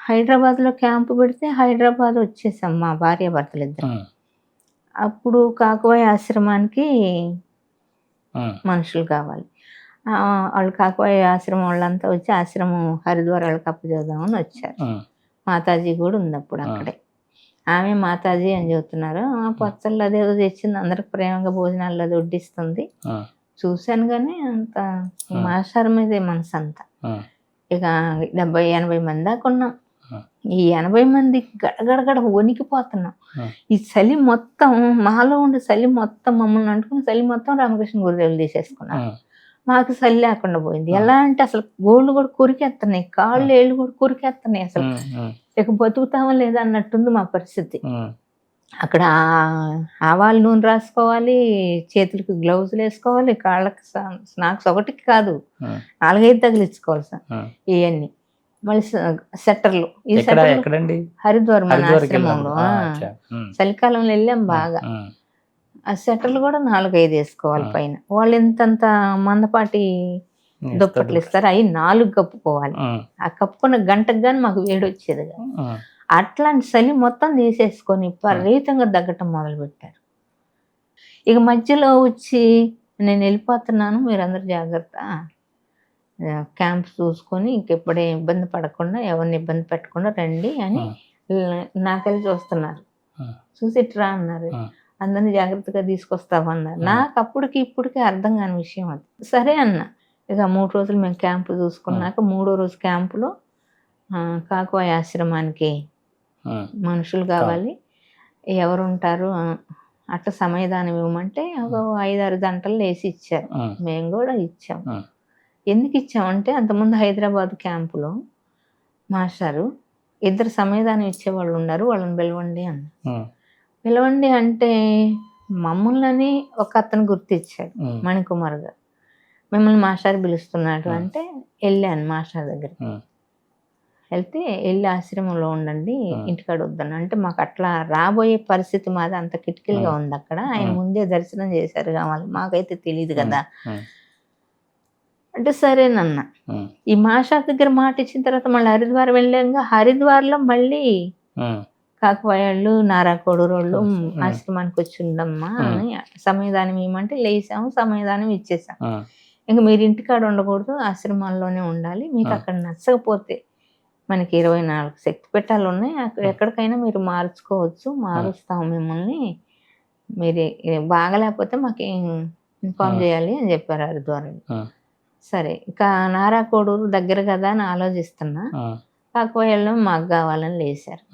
హైదరాబాద్‌లో క్యాంప్ పెడితే హైదరాబాద్ వచ్చేసాం మా భార్యాభర్తలిద్దరం. హ్మ్. అప్పుడు కాకవాయ ఆశ్రమానికి హ్మ్. మనుషులు కావాలి. ఆళ్ళు కాకవాయ ఆశ్రమం వాళ్ళంతా వచ్చి ఆశ్రమం హరిద్వార్ వాళ్ళకి అప్పచెబుదామని వచ్చారు. హ్మ్. మాతాజీ కూడా ఉందప్పుడు అక్కడే. ఆమె మాతాజీ అని చెబుతున్నారు. పచ్చళ్ళు అదేదో తెచ్చింది. అందరికి ప్రేమగా భోజనాలు అది వడ్డిస్తుంది. చూశాను గానీ అంత మాస్టర్ మీదే మనసంతా. ఇక 70, 80 మంది దాకా ఉన్నాం. ఈ 80 మంది గడగడగడ వణికిపోతున్నాం. ఈ చలి మొత్తం మాలో ఉండే చలి మొత్తం మమ్మల్ని అంటుకుని చలి మొత్తం రామకృష్ణ గురుదేవులు తీసేసుకున్నారు. మాకు చలి లేకుండా పోయింది. ఎలా అంటే అసలు గోళ్ళు కూడా కొరికేస్తున్నాయి, కాళ్ళు ఏళ్ళు కూడా కొరికేస్తున్నాయి. అసలు ఇక బతుకుతామా లేదా అన్నట్టుంది మా పరిస్థితి. అక్కడ ఆవాల నూనె రాసుకోవాలి, చేతులకి గ్లౌజులు వేసుకోవాలి, కాళ్ళకి స్నాక్స్ ఒకటికి కాదు 4, 5 తగిలించుకోవాలి సార్ ఇవన్నీ. మళ్ళీ సెట్టర్లు, ఈ సెట్టర్లు హరిద్వార్ మన ఆశ్రమంలో చలికాలంలో వెళ్ళాం బాగా. ఆ సెట్టర్లు కూడా 4, 5 వేసుకోవాలి పైన. వాళ్ళు ఇంతంత మందపాటి దుప్పట్లు ఇస్తారు, అవి 4 కప్పుకోవాలి. ఆ కప్పుకున్న గంటకు కానీ మాకు వేడి వచ్చేది కాదు. అట్లాంటి చలి మొత్తం తీసేసుకొని విపరీతంగా దగ్గటం మొదలుపెట్టారు. ఇక మధ్యలో వచ్చి నేను వెళ్ళిపోతున్నాను, మీరందరూ జాగ్రత్త, క్యాంప్ చూసుకొని ఇంకెప్పుడే ఇబ్బంది పడకుండా, ఎవరిని ఇబ్బంది పెట్టకుండా రండి అని నాకెళ్ళి చూస్తున్నారు. చూసి ఇట్రా అన్నారు, అందరినీ జాగ్రత్తగా తీసుకొస్తామన్నారు. నాకు అప్పటికి ఇప్పటికీ అర్థం కాని విషయం అది. సరే అన్న. ఇక 3 రోజులు మేము క్యాంపు చూసుకున్నాక 3వ రోజు క్యాంపులో కాకవాయ ఆశ్రమానికి మనుషులు కావాలి, ఎవరుంటారు అట్లా సమయదానం ఇవ్వమంటే ఒక 5-6 గంటలు వేసి ఇచ్చారు. మేము కూడా ఇచ్చాం. ఎందుకు ఇచ్చామంటే అంతకుముందు హైదరాబాద్ క్యాంపులో మాస్టారు 2 సమయదానం ఇచ్చేవాళ్ళు ఉన్నారు, వాళ్ళని పిలవండి అన్న. పిలవండి అంటే మమ్మల్ని ఒక అతను గుర్తిచ్చాడు, మణికుమార్ గారు. మిమ్మల్ని మాస్టర్ పిలుస్తున్నాడు అంటే వెళ్ళాను మాస్టర్ దగ్గరికి. వెళ్తే వెళ్ళి ఆశ్రమంలో ఉండండి, ఇంటికాడ వద్దన్న అంటే మాకు అట్లా రాబోయే పరిస్థితి మాది అంత కిటికీలుగా ఉంది అక్కడ. ఆయన ముందే దర్శనం చేశారు కావాలి, మాకైతే తెలియదు కదా అంటే సరేనన్న. ఈ మాస్టర్ దగ్గర మాట ఇచ్చిన తర్వాత మళ్ళీ హరిద్వార్ వెళ్ళాక హరిద్వార్లో మళ్ళీ కాకవాయళ్ళు నారాకోడూరోళ్ళు ఆశ్రమానికి వచ్చి ఉండమ్మా అని సమయదానం ఇవ్వమంటే లేసాము, సమయదానం ఇచ్చేసాం. ఇంక మీరు ఇంటికాడ ఉండకూడదు, ఆశ్రమాల్లోనే ఉండాలి, మీకు అక్కడ నచ్చకపోతే మనకి 24 శక్తి పీఠాలు ఉన్నాయి, అక్కడ ఎక్కడికైనా మీరు మార్చుకోవచ్చు, మారుస్తాము మిమ్మల్ని, మీరు బాగలేకపోతే మాకు ఇన్ఫార్మ్ చేయాలి అని చెప్పారు హరిద్వారం. సరే ఇక నారాకోడూరు దగ్గర కదా అని ఆలోచిస్తున్నా, కాకవాయల్లో మాకు కావాలని లేశారు.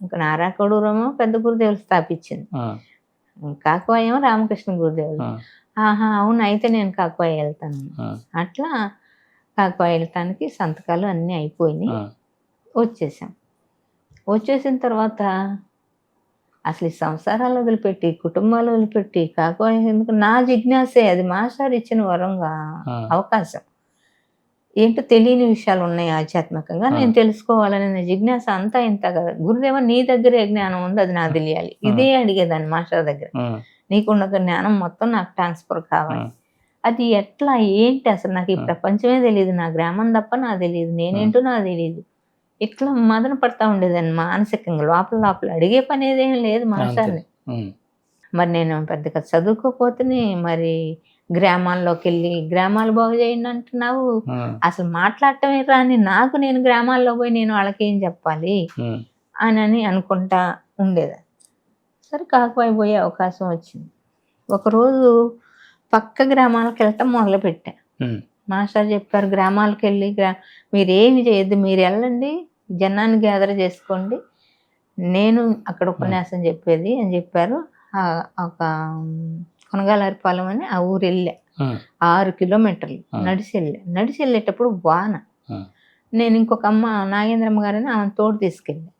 ఇంకా నారాకోడూరేమో పెద్ద గురుదేవులు స్థాపించింది, కాకవాయ ఏమో రామకృష్ణ గురుదేవులు. అవును అయితే నేను కాకవాయ వెళ్తాను. అట్లా కాకవాయ వెళ్ళటానికి సంతకాలు అన్నీ అయిపోయినాయి, వచ్చేసాం. వచ్చేసిన తర్వాత అసలు ఈ సంసారాలు వదిలిపెట్టి, కుటుంబాలు వదిలిపెట్టి కాకవాయ ఎందుకు, నా జిజ్ఞాసే అది, మాస్టర్ ఇచ్చిన వరంగా అవకాశం. ఏంటో తెలియని విషయాలు ఉన్నాయి ఆధ్యాత్మికంగా, నేను తెలుసుకోవాలనే జిజ్ఞాస అంతా ఇంత కదా. గురుదేవ నీ దగ్గరే జ్ఞానం ఉంది, అది నాకు తెలియాలి, ఇదే అడిగేదాన్ని మాస్టర్ దగ్గర. నీకున్న జ్ఞానం మొత్తం నాకు ట్రాన్స్ఫర్ కావాలి. అది ఎట్లా ఏంటి అసలు నాకు ఈ ప్రపంచమే తెలియదు, నా గ్రామం తప్ప నాకు తెలియదు, నేనేంటో నాకు తెలియదు. ఇట్లా మదన పడతా ఉండేదాన్ని మానసికంగా, లోపల లోపల. అడిగే పని ఏదేం లేదు మాస్టర్ని. మరి నేను పెద్దగా చదువుకోపోతేనే మరి గ్రామాల్లోకి వెళ్ళి గ్రామాలు బాగు చేయండి అంటున్నావు, అసలు మాట్లాడటమే రాని నాకు నేను గ్రామాల్లో పోయి నేను వాళ్ళకి ఏం చెప్పాలి అని అనుకుంటా ఉండేదాన్ని. సరే కాకవాయ పోయే అవకాశం వచ్చింది. ఒకరోజు పక్క గ్రామాలకు వెళ్ళటం మొదలుపెట్టా. మాస్టర్ చెప్పారు, గ్రామాలకు వెళ్ళి మీరేమి చేయొద్దు, మీరు వెళ్ళండి, జనాన్ని గ్యాదర్ చేసుకోండి, నేను అక్కడ ఉపన్యాసం చెప్పేది అని చెప్పారు. ఒక కొనగాలరిపాలెం అని ఆ ఊరు వెళ్ళా. 6 కిలోమీటర్లు నడిచి వెళ్ళేటప్పుడు వాన. నేను ఇంకొక అమ్మ నాగేంద్రమ్మ గారని ఆమె తోడు తీసుకెళ్ళా.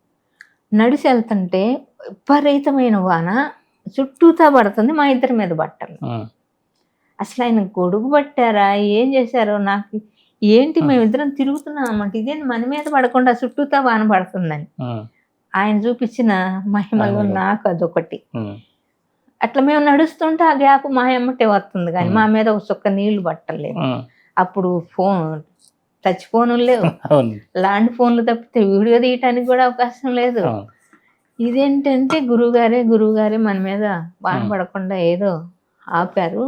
నడిచి వెళ్తుంటే విపరీతమైన వాన చుట్టూతా పడుతుంది, మా ఇద్దరి మీద బట్టలు. అసలు ఆయన గొడుగు పట్టారా ఏం చేశారో నాకు ఏంటి, మేమిద్దరం తిరుగుతున్నాం అన్నమాట, ఇదేంటి మన మీద పడకుండా చుట్టూతా వాన పడుతుందని. ఆయన చూపించిన మహిమలు నాకు అదొకటి. అట్లా మేము నడుస్తుంటే ఆ గ్యాప్ మా ఎమ్మటే వస్తుంది, కానీ మా మీద ఒక చుక్క నీళ్లు పట్టలేదు. అప్పుడు టచ్ ఫోన్లు లేవు, అవును ల్యాండ్ ఫోన్లు తప్పితే వీడియో తీయటానికి కూడా అవకాశం లేదు. అవును ఇదేంటంటే గురువుగారే మన మీద బాధపడకుండా ఏదో ఆపారు,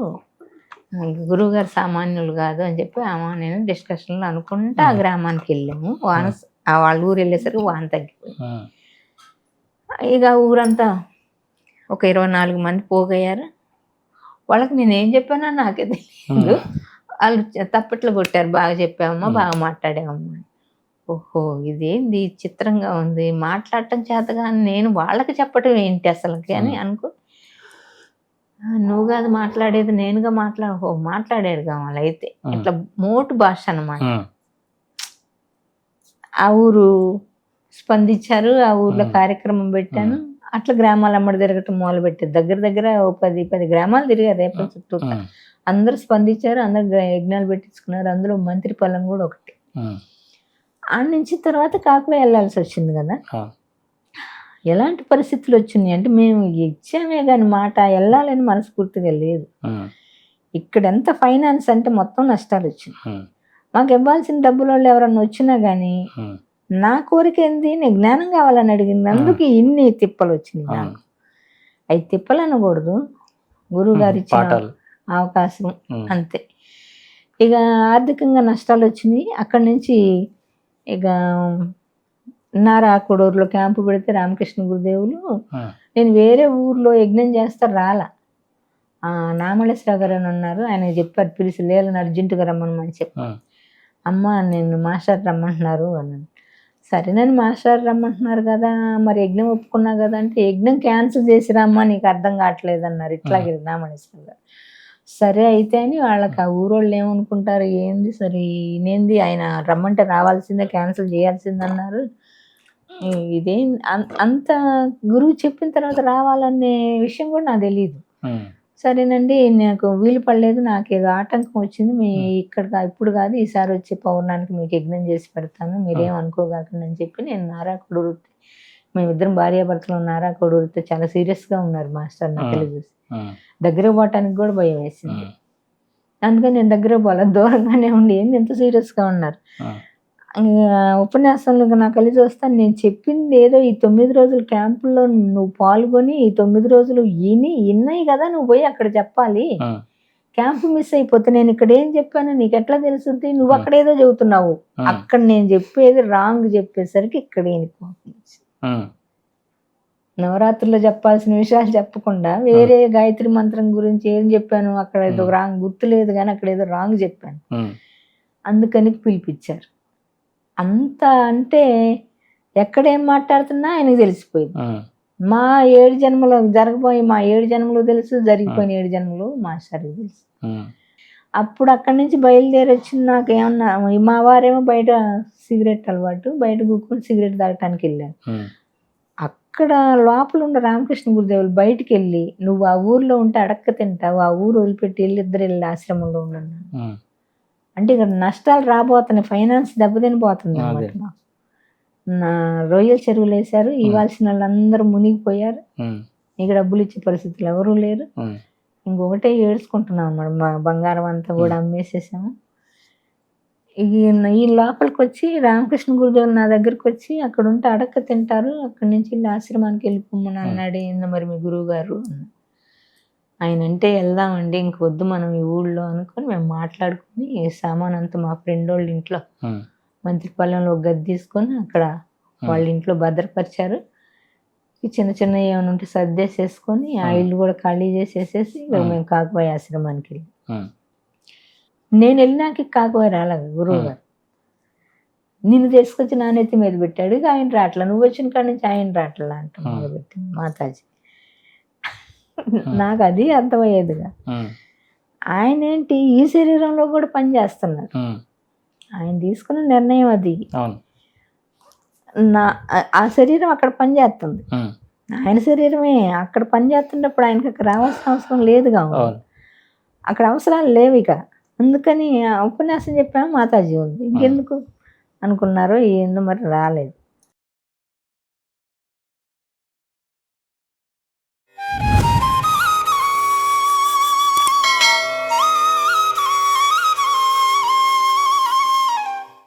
గురువుగారు సామాన్యులు కాదు అని చెప్పి నేను డిస్కషన్లో అనుకుంటా ఆ గ్రామానికి వెళ్ళాము. వాళ్ళ ఊరు వెళ్ళేసరికి వాన తగ్గిపోయింది. ఇక ఊరంతా ఒక 24 మంది పోగయ్యారు. వాళ్ళకి నేను ఏం చెప్పానో నాకే తెలియదు. వాళ్ళు తప్పట్లు కొట్టారు, బాగా చెప్పామమ్మా, బాగా మాట్లాడామమ్మా. ఓహో ఇదేంది చిత్రంగా ఉంది, మాట్లాడటం చేతగా నేను వాళ్ళకి చెప్పటం ఏంటి అసలుకి అని అనుకో. నువ్వు కాదు మాట్లాడేది, నేనుగా మాట్లాడాడు కావాలి అయితే ఇట్లా మోటు భాష అన్నమాట. ఆ ఊరు స్పందించారు, ఆ ఊర్లో కార్యక్రమం పెట్టాను. అట్లా గ్రామాలు అమ్మడి తిరగటం మొదలు పెట్టారు. దగ్గర 10 గ్రామాలు తిరిగారు రేపటి చుట్టూ. అందరూ స్పందించారు, అందరు యజ్ఞాలు పెట్టించుకున్నారు. అందులో మంత్రి పొలం కూడా ఒకటి. ఆ నుంచి తర్వాత కాకువే వెళ్ళాల్సి వచ్చింది కదా. ఎలాంటి పరిస్థితులు వచ్చినాయి అంటే, మేము ఇచ్చామే కానీ మాట వెళ్ళాలని మనస్ఫూర్తిగా లేదు. ఇక్కడ ఎంత ఫైనాన్స్ అంటే మొత్తం నష్టాలు వచ్చినాయి. మాకు ఇవ్వాల్సిన డబ్బుల వాళ్ళు ఎవరన్నా వచ్చినా కానీ నా కోరిక ఏంది, నేను జ్ఞానం కావాలని అడిగింది. అందుకు ఇన్ని తిప్పలు వచ్చినాయి నాకు. అవి తిప్పలు అనకూడదు, గురువు గారు ఇచ్చిన అవకాశం అంతే. ఇక ఆర్థికంగా నష్టాలు వచ్చినాయి. అక్కడి నుంచి ఇక నారాకుడూరులో క్యాంపు పెడితే రామకృష్ణ గురుదేవులు, నేను వేరే ఊర్లో యజ్ఞం చేస్తా రాలా. నామళేశ్వర గారు అని ఉన్నారు, ఆయన చెప్పారు, పిలిచి లేలని అర్జెంటుగా రమ్మని చెప్పి. అమ్మ నేను మాస్టర్ రమ్మంటున్నారు అన్నాను. సరేనని మాస్టర్ రమ్మంటున్నారు కదా, మరి యజ్ఞం ఒప్పుకున్నా కదా అంటే, యజ్ఞం క్యాన్సిల్ చేసిరమ్మా, నీకు అర్థం కావట్లేదు అన్నారు. ఇట్లాగే నామళేశ్వర గారు. సరే అయితే అని వాళ్ళకి ఆ ఊరోళ్ళు ఏమనుకుంటారు, ఏంది సరే నేంది ఆయన రమ్మంటే రావాల్సిందే, క్యాన్సిల్ చేయాల్సిందన్నారు. ఇదే అంత గురువు చెప్పిన తర్వాత రావాలనే విషయం కూడా నాకు తెలియదు. సరేనండి నాకు వీలు పడలేదు, నాకు ఏదో ఆటంకం వచ్చింది, మీ ఇక్కడ ఇప్పుడు కాదు ఈసారి వచ్చే పౌర్ణానికి మీకు యజ్ఞం చేసి పెడతాను, మీరేం అనుకోగాకండి అని చెప్పి నేను నారాకుడూరు, మేమిద్దరం భార్యాభర్తలు నారాకుడూరితో చాలా సీరియస్గా ఉన్నారు మాస్టర్. నాకు చూసి దగ్గర పోవటానికి కూడా భయం వేసింది. అందుకని నేను దగ్గర పోలేదు, దూరంగానే ఉండి ఏంది ఎంత సీరియస్గా ఉన్నారు. ఉపన్యాసంలో నాకు కలిసి వస్తాను, నేను చెప్పింది ఏదో ఈ 9 రోజుల క్యాంపుల్లో నువ్వు పాల్గొని ఈ 9 రోజులు విన్నాయి కదా, నువ్వు పోయి అక్కడ చెప్పాలి. క్యాంపు మిస్ అయిపోతే నేను ఇక్కడ ఏం చెప్పాను నీకు ఎట్లా తెలుస్తుంది, నువ్వు అక్కడ ఏదో చెబుతున్నావు, అక్కడ నేను చెప్పేది రాంగ్ చెప్పేసరికి ఇక్కడ నవరాత్రుల్లో చెప్పాల్సిన విషయాలు చెప్పకుండా వేరే గాయత్రి మంత్రం గురించి ఏం చెప్పాను, అక్కడ ఏదో రాంగ్ గుర్తులేదు కానీ అక్కడ ఏదో రాంగ్ చెప్పాను. అందుకని పిలిపించారు. అంత అంటే ఎక్కడేం మాట్లాడుతున్నా ఆయనకు తెలిసిపోయింది. మా 7 జన్మలో మా 7 జన్మలు తెలుసు, జరిగిపోయిన 7 జన్మలు మాస్టర్కి తెలుసు. అప్పుడు అక్కడి నుంచి బయలుదేరి వచ్చింది. నాకేమన్నా మా వారేమో బయట సిగరెట్ అలవాటు, బయట కూర్చొని సిగరెట్ తాగటానికి వెళ్ళారు. అక్కడ లోపల ఉన్న రామకృష్ణ గురుదేవులు బయటికి వెళ్ళి, నువ్వు ఆ ఊర్లో ఉంటే అడక్క తింటావు, ఆ ఊరు వదిలిపెట్టి వెళ్ళి ఆశ్రమంలో ఉన్నాను అంటే ఇక్కడ నష్టాలు రాబోతున్నాయి, ఫైనాన్స్ దెబ్బతినిపోతుంది అన్నమాట. నా రొయ్యల చెరువులు వేశారు, ఇవ్వాల్సిన వాళ్ళందరూ మునిగిపోయారు, నీకు డబ్బులు ఇచ్చే పరిస్థితులు ఎవరూ లేరు. ఇంకొకటే ఏడ్చుకుంటున్నాం అన్నమాట, మా బంగారం అంతా కూడా అమ్మేసేసాము. ఈ లోపలికి వచ్చి రామకృష్ణ గురుదేవులు నా దగ్గరికి వచ్చి, అక్కడ ఉంటే అడక్క తింటారు, అక్కడి నుంచి వెళ్ళి ఆశ్రమానికి వెళ్ళిపోమని అన్నాడు. ఏందో మరి మీ గురువు గారు ఆయన అంటే వెళ్దామండి, ఇంకొద్దు మనం ఈ ఊళ్ళో అనుకొని మేము మాట్లాడుకుని సామాన్ అంతా మా ఫ్రెండ్ వాళ్ళ ఇంట్లో మంత్రిపాలెంలో ఒక గది తీసుకొని అక్కడ వాళ్ళ ఇంట్లో భద్రపరిచారు. చిన్న చిన్న ఏమైనా ఉంటే సర్దేసేసుకొని ఆ ఇల్లు కూడా ఖాళీ చేసేసేసి మేము కాకువాయి ఆశ్రమానికి వెళ్ళి, నేను వెళ్ళినాక కాకువాయి రాలేదు గురువు గారు, నిన్ను తీసుకొచ్చి నా నెత్తి మీద పెట్టాడు. ఇక ఆయన రాట్లా, నువ్వు వచ్చిన కాడి నుంచి ఆయన రాట్లా అంట మొదలుపెట్టింది మాతాజీ. నాకు అది అర్థమయ్యేదిగా. ఆయన ఏంటి ఈ శరీరంలో కూడా పని చేస్తున్నారు, ఆయన తీసుకున్న నిర్ణయం అది. ఆ శరీరం అక్కడ పనిచేస్తుంది, ఆయన శరీరమే అక్కడ పనిచేస్తున్నప్పుడు ఆయనకి అక్కడ రావాల్సిన అవసరం లేదుగా, అక్కడ అవసరాలు లేవు ఇక. అందుకని ఉపన్యాసం చెప్పాము, మాతాజీ ఉంది, ఇంకెందుకు అనుకున్నారో ఏందో మరి రాలేదు.